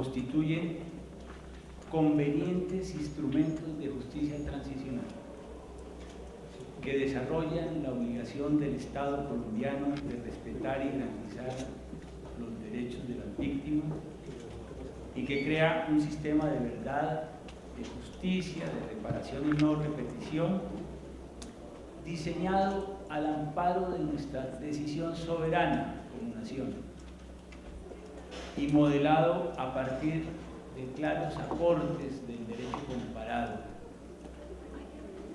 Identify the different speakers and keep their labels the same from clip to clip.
Speaker 1: constituyen convenientes instrumentos de justicia transicional que desarrollan la obligación del Estado colombiano de respetar y garantizar los derechos de las víctimas y que crea un sistema de verdad, de justicia, de reparación y no repetición, diseñado al amparo de nuestra decisión soberana como nación y modelado a partir de claros aportes del derecho comparado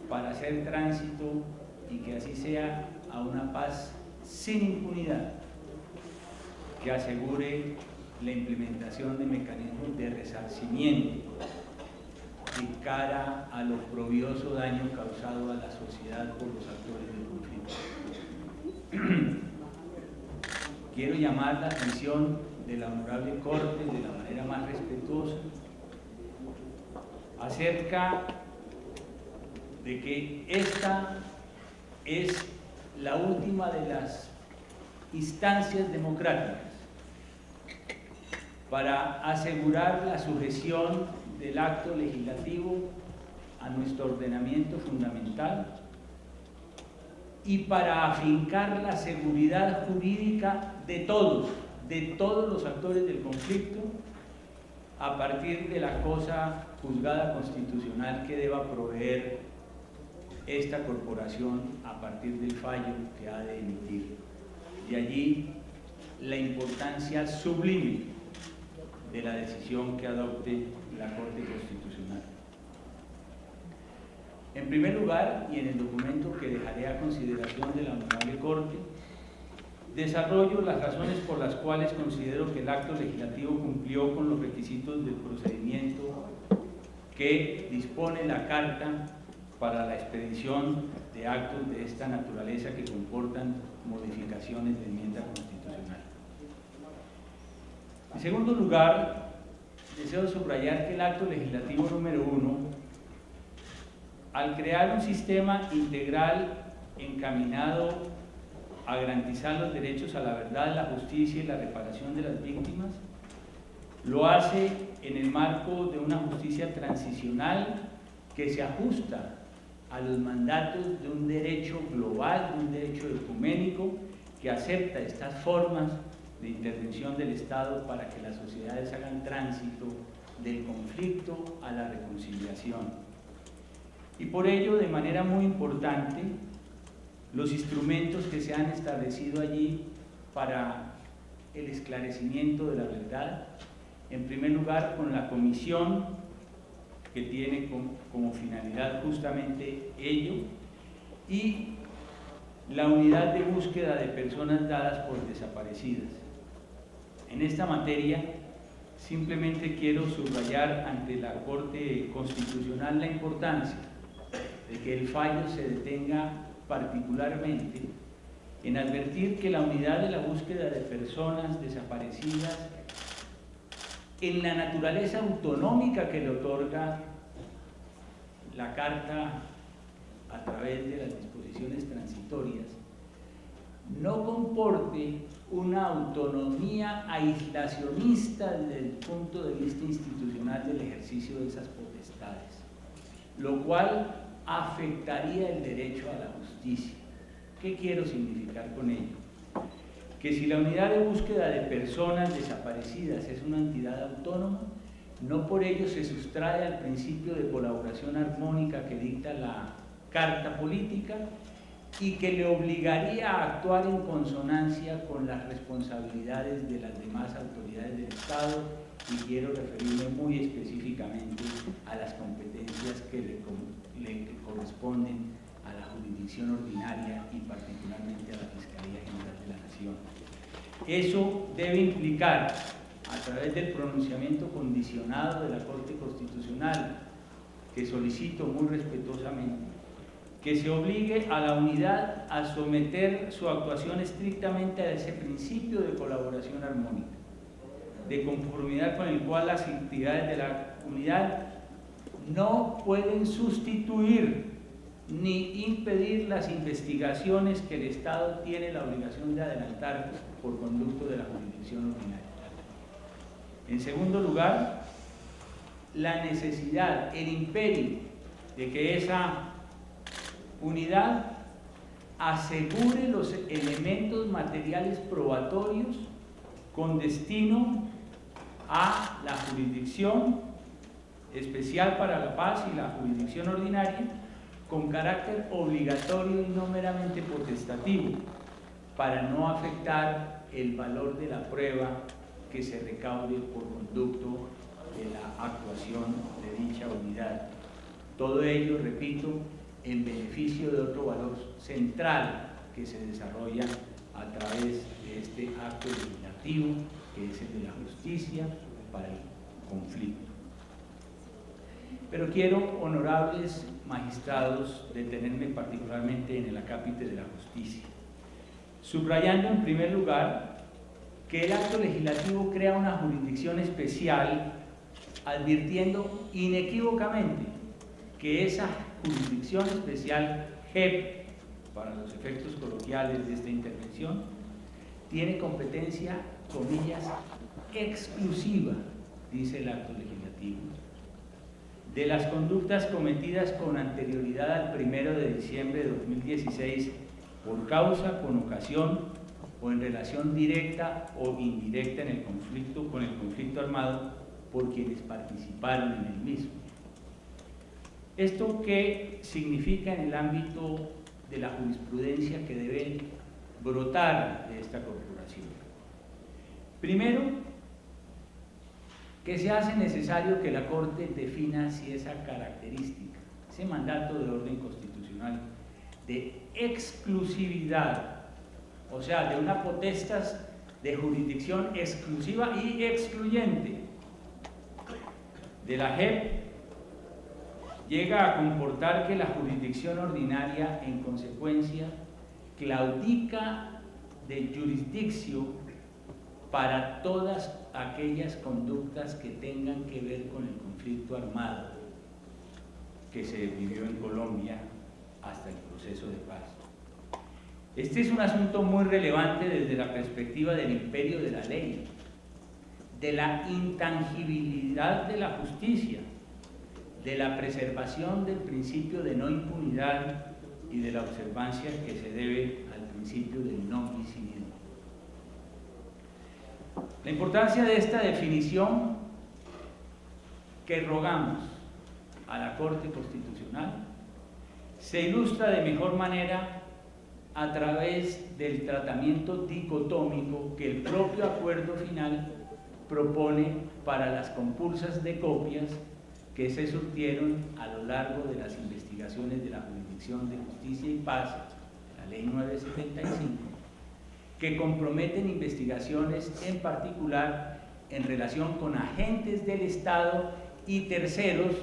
Speaker 1: para hacer tránsito y que así sea a una paz sin impunidad que asegure la implementación de mecanismos de resarcimiento de cara al oprobioso daño causado a la sociedad por los actores del conflicto. Quiero llamar la atención de la Honorable Corte de la manera más respetuosa acerca de que esta es la última de las instancias democráticas para asegurar la sujeción del acto legislativo a nuestro ordenamiento fundamental y para afincar la seguridad jurídica de todos los actores del conflicto a partir de la cosa juzgada constitucional que deba proveer esta corporación a partir del fallo que ha de emitir. De allí la importancia sublime de la decisión que adopte la Corte Constitucional. En primer lugar, y en el documento que dejaré a consideración de la Honorable Corte, desarrollo las razones por las cuales considero que el acto legislativo cumplió con los requisitos del procedimiento que dispone la Carta para la expedición de actos de esta naturaleza que comportan modificaciones de enmienda constitucional. En segundo lugar, deseo subrayar que el acto legislativo número 1, al crear un sistema integral encaminado a garantizar los derechos a la verdad, la justicia y la reparación de las víctimas, lo hace en el marco de una justicia transicional que se ajusta a los mandatos de un derecho global, de un derecho ecuménico que acepta estas formas de intervención del Estado para que las sociedades hagan tránsito del conflicto a la reconciliación. Y por ello, de manera muy importante, los instrumentos que se han establecido allí para el esclarecimiento de la verdad, en primer lugar con la comisión que tiene como finalidad justamente ello, y la unidad de búsqueda de personas dadas por desaparecidas. En esta materia, simplemente quiero subrayar ante la Corte Constitucional la importancia de que el fallo se detenga particularmente en advertir que la unidad de la búsqueda de personas desaparecidas, en la naturaleza autonómica que le otorga la Carta a través de las disposiciones transitorias, no comporte una autonomía aislacionista desde el punto de vista institucional del ejercicio de esas potestades, lo cual afectaría el derecho a la justicia. ¿Qué quiero significar con ello? Que si la unidad de búsqueda de personas desaparecidas es una entidad autónoma, no por ello se sustrae al principio de colaboración armónica que dicta la Carta Política y que le obligaría a actuar en consonancia con las responsabilidades de las demás autoridades del Estado, y quiero referirme muy específicamente a las competencias que le corresponden a la jurisdicción ordinaria y particularmente a la Fiscalía General de la Nación. Eso debe implicar, a través del pronunciamiento condicionado de la Corte Constitucional, que solicito muy respetuosamente, que se obligue a la unidad a someter su actuación estrictamente a ese principio de colaboración armónica, de conformidad con el cual las entidades de la unidad no pueden sustituir ni impedir las investigaciones que el Estado tiene la obligación de adelantar por conducto de la jurisdicción ordinaria. En segundo lugar, la necesidad, el imperio de que esa unidad asegure los elementos materiales probatorios con destino a la jurisdicción especial para la paz y la jurisdicción ordinaria con carácter obligatorio y no meramente potestativo, para no afectar el valor de la prueba que se recaude por conducto de la actuación de dicha unidad. Todo ello, repito, en beneficio de otro valor central que se desarrolla a través de este acto legislativo, que es el de la justicia para el conflicto. Pero quiero, honorables magistrados, detenerme particularmente en el acápite de la justicia, subrayando en primer lugar que el acto legislativo crea una jurisdicción especial, advirtiendo inequívocamente que esa jurisdicción especial, JEP, para los efectos coloquiales de esta intervención, tiene competencia, comillas, exclusiva, dice el acto legislativo, de las conductas cometidas con anterioridad al 1 de diciembre de 2016 por causa, con ocasión o en relación directa o indirecta en el conflicto, con el conflicto armado por quienes participaron en el mismo. ¿Esto qué significa en el ámbito de la jurisprudencia que debe brotar de esta corporación? Primero, que se hace necesario que la Corte defina si esa característica, ese mandato de orden constitucional de exclusividad, o sea, de una potestas de jurisdicción exclusiva y excluyente de la JEP, llega a comportar que la jurisdicción ordinaria, en consecuencia, claudica de jurisdicción para todas aquellas conductas que tengan que ver con el conflicto armado que se vivió en Colombia hasta el proceso de paz. Este es un asunto muy relevante desde la perspectiva del imperio de la ley, de la intangibilidad de la justicia, de la preservación del principio de no impunidad y de la observancia que se debe al principio del no bis in idem. La importancia de esta definición que rogamos a la Corte Constitucional se ilustra de mejor manera a través del tratamiento dicotómico que el propio acuerdo final propone para las compulsas de copias que se surtieron a lo largo de las investigaciones de la Jurisdicción de Justicia y Paz, la Ley 975, que comprometen investigaciones en particular en relación con agentes del Estado y terceros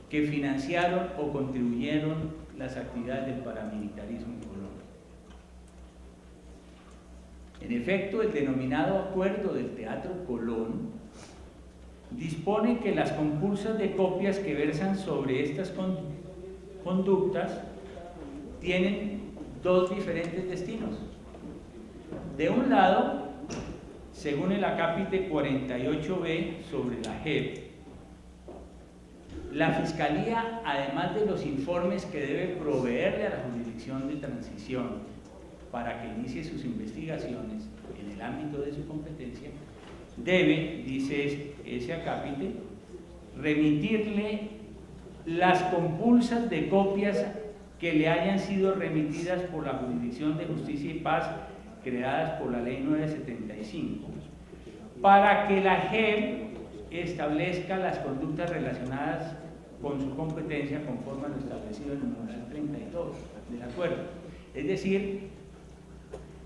Speaker 1: que financiaron o contribuyeron las actividades del paramilitarismo en Colombia. En efecto, el denominado Acuerdo del Teatro Colón dispone que las compulsas de copias que versan sobre estas conductas tienen dos diferentes destinos. De un lado, según el acápite 48b sobre la JEP, la Fiscalía, además de los informes que debe proveerle a la Jurisdicción de Transición para que inicie sus investigaciones en el ámbito de su competencia, debe, dice ese acápite, remitirle las compulsas de copias que le hayan sido remitidas por la Jurisdicción de Justicia y Paz creadas por la Ley 975, para que la JEP establezca las conductas relacionadas con su competencia conforme a lo establecido en el numeral 32 del acuerdo. Es decir,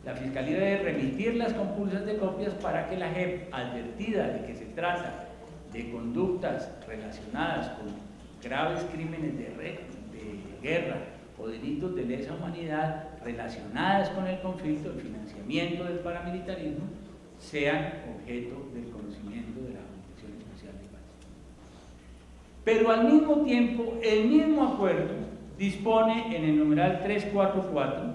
Speaker 1: la Fiscalía debe remitir las compulsas de copias para que la JEP, advertida de que se trata de conductas relacionadas con graves crímenes de guerra o delitos de lesa humanidad relacionadas con el conflicto, el financiamiento del paramilitarismo, sean objeto del conocimiento de la Jurisdicción Especial de Paz. Pero al mismo tiempo, el mismo acuerdo dispone en el numeral 344,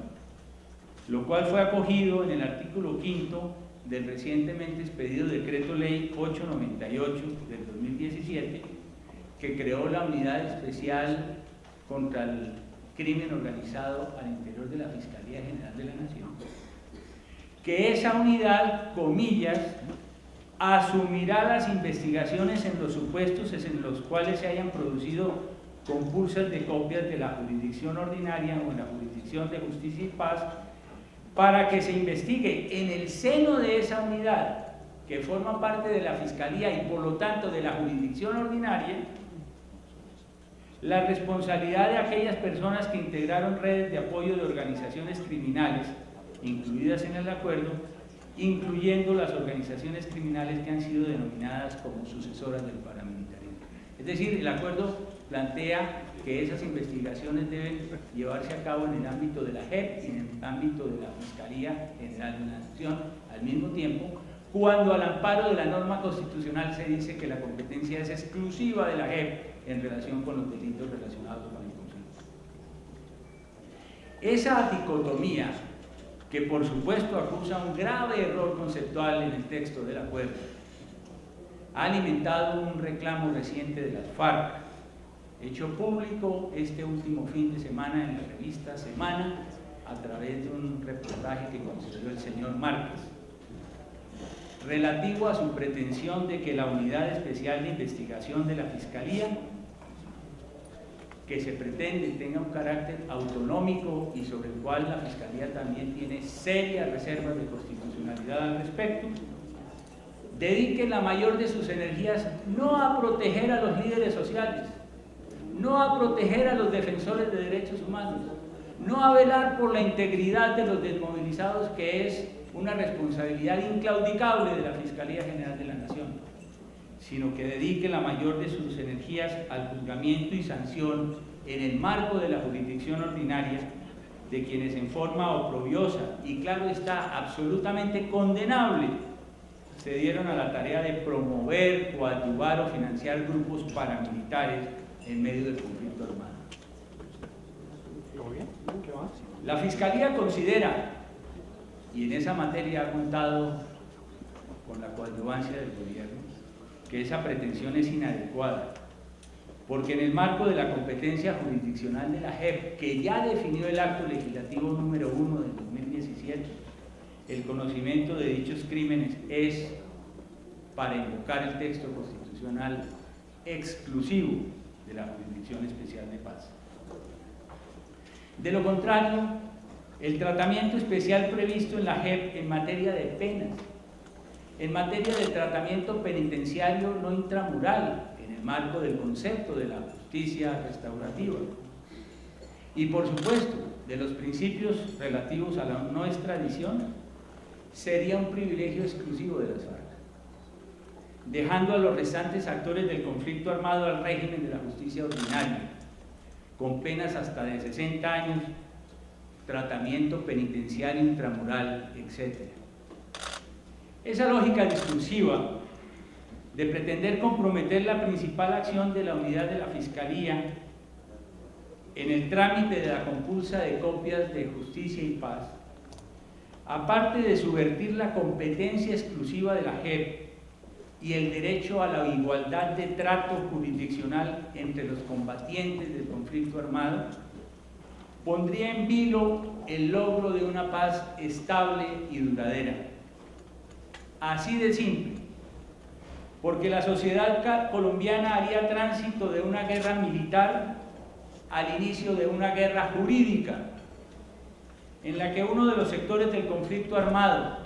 Speaker 1: lo cual fue acogido en el artículo 5 del recientemente expedido Decreto Ley 898 del 2017, que creó la Unidad Especial contra el Crimen Organizado al interior de la Fiscalía General de la Nación, que esa unidad, comillas, asumirá las investigaciones en los supuestos en los cuales se hayan producido compulsas de copias de la jurisdicción ordinaria o en la jurisdicción de justicia y paz, para que se investigue en el seno de esa unidad, que forma parte de la Fiscalía y por lo tanto de la jurisdicción ordinaria, la responsabilidad de aquellas personas que integraron redes de apoyo de organizaciones criminales, incluidas en el acuerdo, incluyendo las organizaciones criminales que han sido denominadas como sucesoras del paramilitarismo. Es decir, el acuerdo plantea que esas investigaciones deben llevarse a cabo en el ámbito de la JEP y en el ámbito de la Fiscalía General de la Nación al mismo tiempo, cuando al amparo de la norma constitucional se dice que la competencia es exclusiva de la JEP en relación con los delitos relacionados con el conflicto. Esa dicotomía, que por supuesto acusa un grave error conceptual en el texto del acuerdo, ha alimentado un reclamo reciente de las FARC, hecho público este último fin de semana en la revista Semana, a través de un reportaje que concedió el señor Márquez, relativo a su pretensión de que la Unidad Especial de Investigación de la Fiscalía, que se pretende tenga un carácter autonómico y sobre el cual la Fiscalía también tiene serias reservas de constitucionalidad al respecto, dedique la mayor de sus energías no a proteger a los líderes sociales, no a proteger a los defensores de derechos humanos, no a velar por la integridad de los desmovilizados, que es una responsabilidad inclaudicable de la Fiscalía General de la Nación, sino que dedique la mayor de sus energías al juzgamiento y sanción en el marco de la jurisdicción ordinaria de quienes en forma oprobiosa y claro está, absolutamente condenable, se dieron a la tarea de promover, coadyuvar o financiar grupos paramilitares en medio del conflicto armado. La Fiscalía considera, y en esa materia ha contado con la coadyuvancia del gobierno, que esa pretensión es inadecuada, porque en el marco de la competencia jurisdiccional de la JEP, que ya definió el acto legislativo número 1 del 2017, el conocimiento de dichos crímenes es, para invocar el texto constitucional, exclusivo de la Jurisdicción Especial de Paz. De lo contrario, el tratamiento especial previsto en la JEP en materia de penas, en materia de tratamiento penitenciario no intramural, en el marco del concepto de la justicia restaurativa, y por supuesto de los principios relativos a la no extradición, sería un privilegio exclusivo de las FARC, dejando a los restantes actores del conflicto armado al régimen de la justicia ordinaria, con penas hasta de 60 años, tratamiento penitenciario intramural, etc. Esa lógica discursiva de pretender comprometer la principal acción de la unidad de la Fiscalía en el trámite de la compulsa de copias de justicia y paz, aparte de subvertir la competencia exclusiva de la JEP y el derecho a la igualdad de trato jurisdiccional entre los combatientes del conflicto armado, pondría en vilo el logro de una paz estable y duradera. Así de simple, porque la sociedad colombiana haría tránsito de una guerra militar al inicio de una guerra jurídica, en la que uno de los sectores del conflicto armado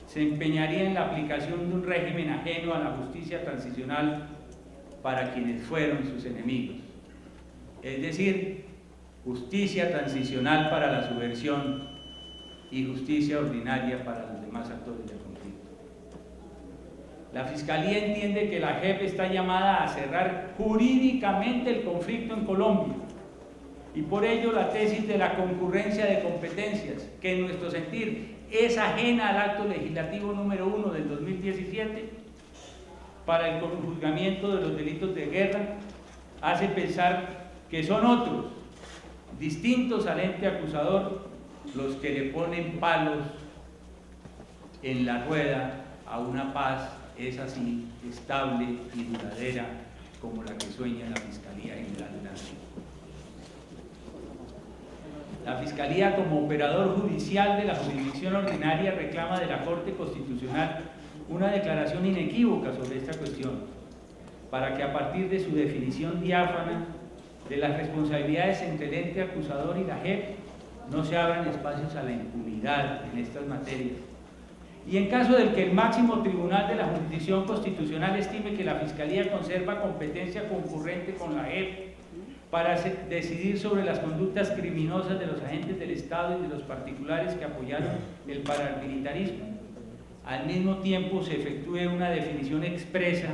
Speaker 1: se empeñaría en la aplicación de un régimen ajeno a la justicia transicional para quienes fueron sus enemigos, es decir, justicia transicional para la subversión y justicia ordinaria para los demás actores del conflicto. La Fiscalía entiende que la JEP está llamada a cerrar jurídicamente el conflicto en Colombia, y por ello la tesis de la concurrencia de competencias, que en nuestro sentir es ajena al acto legislativo número 1 del 2017 para el juzgamiento de los delitos de guerra, hace pensar que son otros, distintos al ente acusador, los que le ponen palos en la rueda a una paz, es así, estable y duradera como la que sueña la Fiscalía General de la Nación. La Fiscalía, como operador judicial de la jurisdicción ordinaria, reclama de la Corte Constitucional una declaración inequívoca sobre esta cuestión, para que a partir de su definición diáfana de las responsabilidades entre el ente acusador y la JEP no se abran espacios a la impunidad en estas materias. Y en caso de que el máximo tribunal de la jurisdicción constitucional estime que la Fiscalía conserva competencia concurrente con la JEP para decidir sobre las conductas criminosas de los agentes del Estado y de los particulares que apoyaron el paramilitarismo, al mismo tiempo se efectúe una definición expresa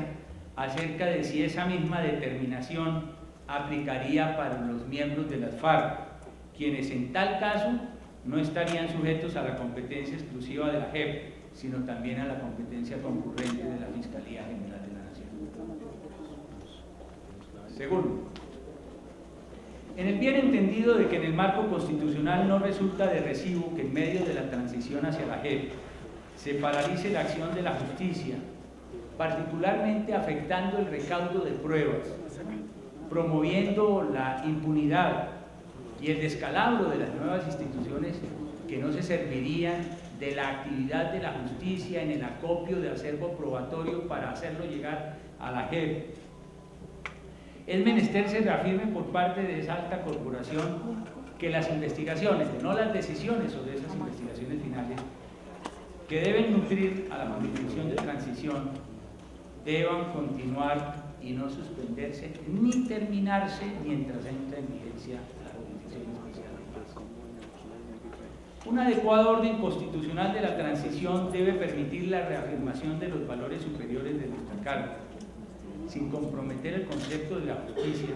Speaker 1: acerca de si esa misma determinación aplicaría para los miembros de las FARC, quienes en tal caso no estarían sujetos a la competencia exclusiva de la JEP, sino también a la competencia concurrente de la Fiscalía General de la Nación. Segundo, en el bien entendido de que en el marco constitucional no resulta de recibo que en medio de la transición hacia la JEP se paralice la acción de la justicia, particularmente afectando el recaudo de pruebas, promoviendo la impunidad y el descalabro de las nuevas instituciones que no se servirían de la actividad de la justicia en el acopio de acervo probatorio para hacerlo llegar a la JEP. Es menester se reafirme por parte de esa alta corporación que las investigaciones, no las decisiones sobre esas investigaciones finales, que deben nutrir a la jurisdicción de transición, deban continuar y no suspenderse ni terminarse mientras entra en vigencia la Jurisdicción Especial de Paz. Un adecuado orden constitucional de la transición debe permitir la reafirmación de los valores superiores de nuestra Carta, sin comprometer el concepto de la justicia,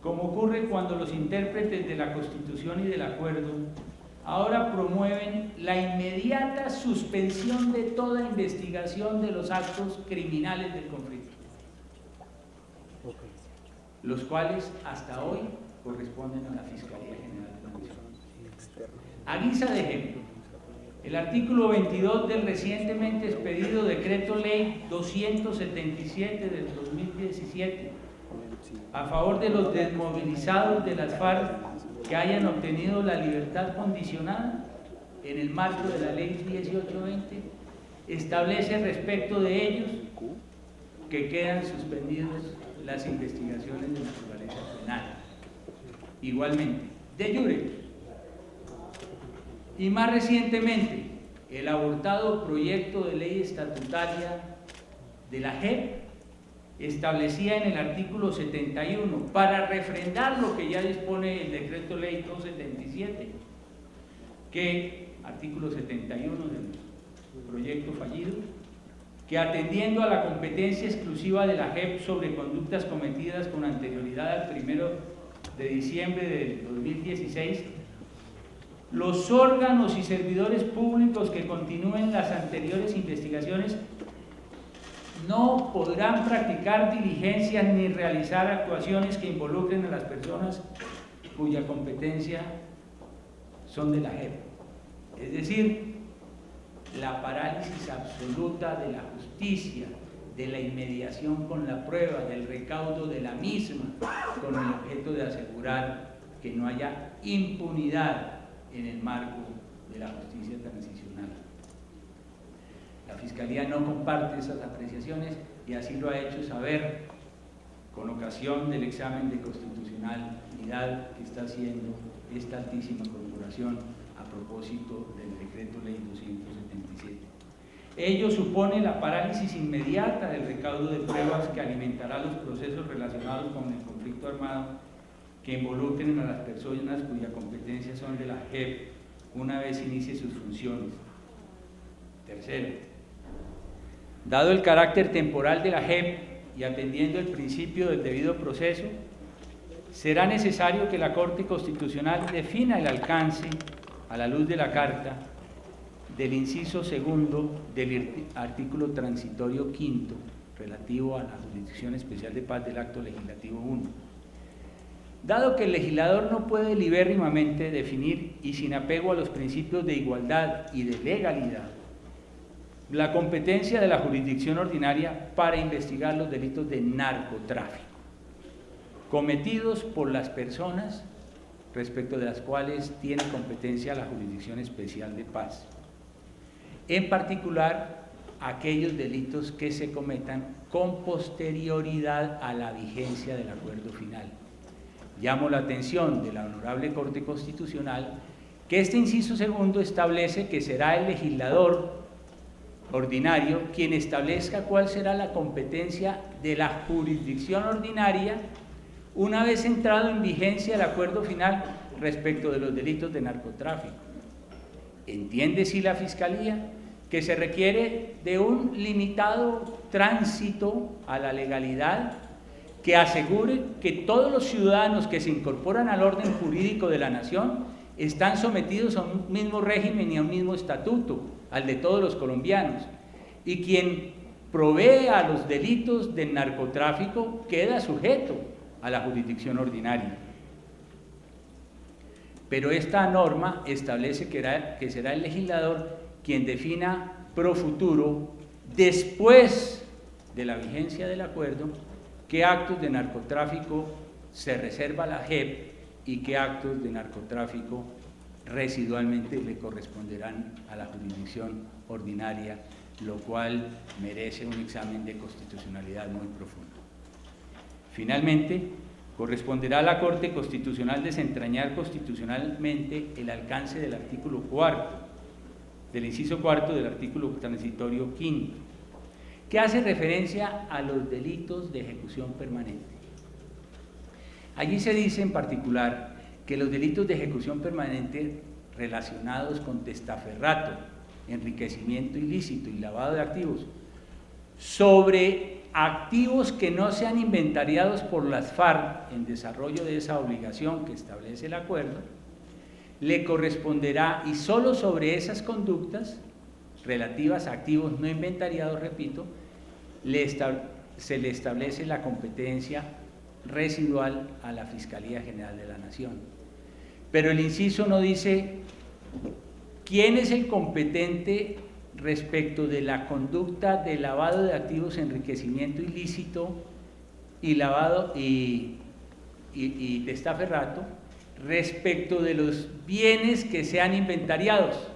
Speaker 1: como ocurre cuando los intérpretes de la Constitución y del Acuerdo ahora promueven la inmediata suspensión de toda investigación de los actos criminales del conflicto, los cuales hasta hoy corresponden a la Fiscalía General de la Nación. A guisa de ejemplo, el artículo 22 del recientemente expedido Decreto Ley 277 del 2017, a favor de los desmovilizados de las FARC que hayan obtenido la libertad condicionada en el marco de la Ley 1820, establece respecto de ellos que quedan suspendidas las investigaciones de naturaleza penal. Igualmente, de jure, y más recientemente, el abortado proyecto de ley estatutaria de la JEP establecía en el artículo 71, para refrendar lo que ya dispone el decreto ley 277, que, artículo 71 del proyecto fallido, que atendiendo a la competencia exclusiva de la JEP sobre conductas cometidas con anterioridad al 1 de diciembre del 2016, los órganos y servidores públicos que continúen las anteriores investigaciones no podrán practicar diligencias ni realizar actuaciones que involucren a las personas cuya competencia son de la JEP. Es decir, la parálisis absoluta de la justicia, de la inmediación con la prueba, del recaudo de la misma, con el objeto de asegurar que no haya impunidad en el marco de la justicia transicional. La Fiscalía no comparte esas apreciaciones y así lo ha hecho saber con ocasión del examen de constitucionalidad que está haciendo esta altísima corporación a propósito del decreto ley 277. Ello supone la parálisis inmediata del recaudo de pruebas que alimentará los procesos relacionados con el conflicto armado que involucren a las personas cuya competencia son de la JEP una vez inicie sus funciones. Tercero, dado el carácter temporal de la JEP y atendiendo el principio del debido proceso, será necesario que la Corte Constitucional defina el alcance, a la luz de la Carta, del inciso segundo del artículo transitorio quinto relativo a la Jurisdicción Especial de Paz del Acto Legislativo 1. Dado que el legislador no puede libérrimamente definir y sin apego a los principios de igualdad y de legalidad la competencia de la jurisdicción ordinaria para investigar los delitos de narcotráfico cometidos por las personas respecto de las cuales tiene competencia la Jurisdicción Especial de Paz. En particular, aquellos delitos que se cometan con posterioridad a la vigencia del acuerdo final. Llamo la atención de la Honorable Corte Constitucional que este inciso segundo establece que será el legislador ordinario quien establezca cuál será la competencia de la jurisdicción ordinaria una vez entrado en vigencia el acuerdo final respecto de los delitos de narcotráfico. ¿Entiende si la Fiscalía que se requiere de un limitado tránsito a la legalidad que asegure que todos los ciudadanos que se incorporan al orden jurídico de la nación están sometidos a un mismo régimen y a un mismo estatuto, al de todos los colombianos, y quien provee a los delitos del narcotráfico queda sujeto a la jurisdicción ordinaria? Pero esta norma establece que será el legislador quien defina pro futuro, después de la vigencia del acuerdo, qué actos de narcotráfico se reserva la JEP y qué actos de narcotráfico residualmente le corresponderán a la jurisdicción ordinaria, lo cual merece un examen de constitucionalidad muy profundo. Finalmente, corresponderá a la Corte Constitucional desentrañar constitucionalmente el alcance del artículo 4, del inciso 4 del artículo transitorio 5, que hace referencia a los delitos de ejecución permanente. Allí se dice en particular que los delitos de ejecución permanente relacionados con testaferrato, enriquecimiento ilícito y lavado de activos sobre activos que no sean inventariados por las FARC en desarrollo de esa obligación que establece el acuerdo, le corresponderá, y solo sobre esas conductas relativas a activos no inventariados, repito, se le establece la competencia residual a la Fiscalía General de la Nación. Pero el inciso no dice quién es el competente respecto de la conducta de lavado de activos, enriquecimiento ilícito y lavado y testaferrato respecto de los bienes que sean inventariados,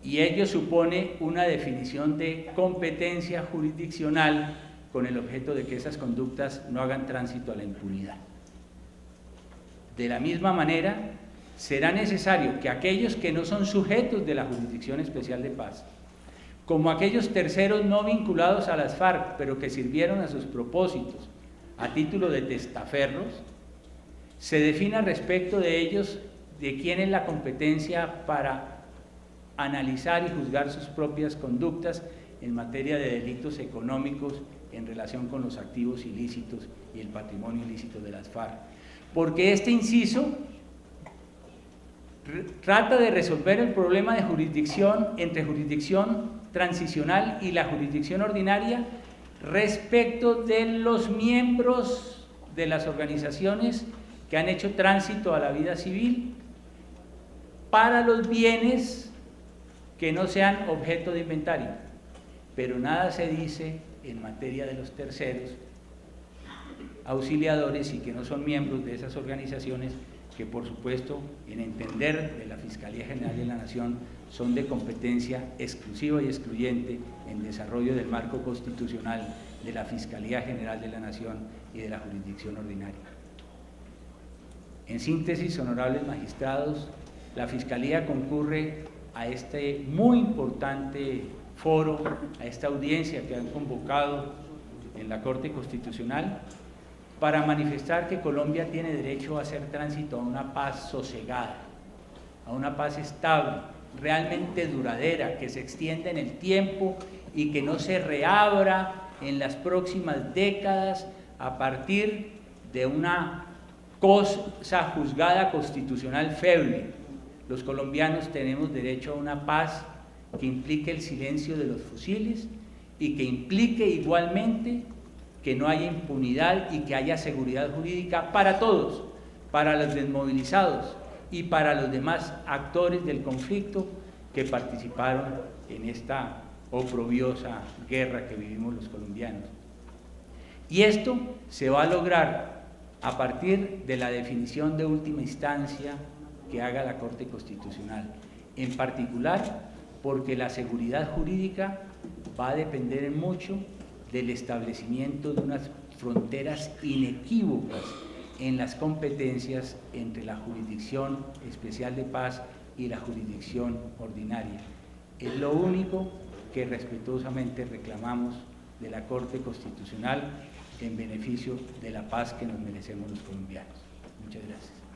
Speaker 1: y ello supone una definición de competencia jurisdiccional con el objeto de que esas conductas no hagan tránsito a la impunidad. De la misma manera, será necesario que aquellos que no son sujetos de la Jurisdicción Especial de Paz, como aquellos terceros no vinculados a las FARC, pero que sirvieron a sus propósitos a título de testaferros, se defina respecto de ellos de quién es la competencia para analizar y juzgar sus propias conductas en materia de delitos económicos en relación con los activos ilícitos y el patrimonio ilícito de las FARC. Porque este inciso trata de resolver el problema de jurisdicción entre jurisdicción transicional y la jurisdicción ordinaria respecto de los miembros de las organizaciones que han hecho tránsito a la vida civil para los bienes que no sean objeto de inventario. Pero nada se dice en materia de los terceros auxiliadores y que no son miembros de esas organizaciones, que por supuesto, en entender de la Fiscalía General de la Nación, son de competencia exclusiva y excluyente en desarrollo del marco constitucional de la Fiscalía General de la Nación y de la jurisdicción ordinaria. En síntesis, honorables magistrados, la Fiscalía concurre a este muy importante foro, a esta audiencia que han convocado en la Corte Constitucional, para manifestar que Colombia tiene derecho a hacer tránsito a una paz sosegada, a una paz estable, realmente duradera, que se extienda en el tiempo y que no se reabra en las próximas décadas a partir de una cosa juzgada constitucional feble. Los colombianos tenemos derecho a una paz que implique el silencio de los fusiles y que implique igualmente que no haya impunidad y que haya seguridad jurídica para todos, para los desmovilizados y para los demás actores del conflicto que participaron en esta oprobiosa guerra que vivimos los colombianos. Y esto se va a lograr a partir de la definición de última instancia que haga la Corte Constitucional, en particular porque la seguridad jurídica va a depender en mucho del establecimiento de unas fronteras inequívocas en las competencias entre la Jurisdicción Especial de Paz y la jurisdicción ordinaria. Es lo único que respetuosamente reclamamos de la Corte Constitucional en beneficio de la paz que nos merecemos los colombianos. Muchas gracias.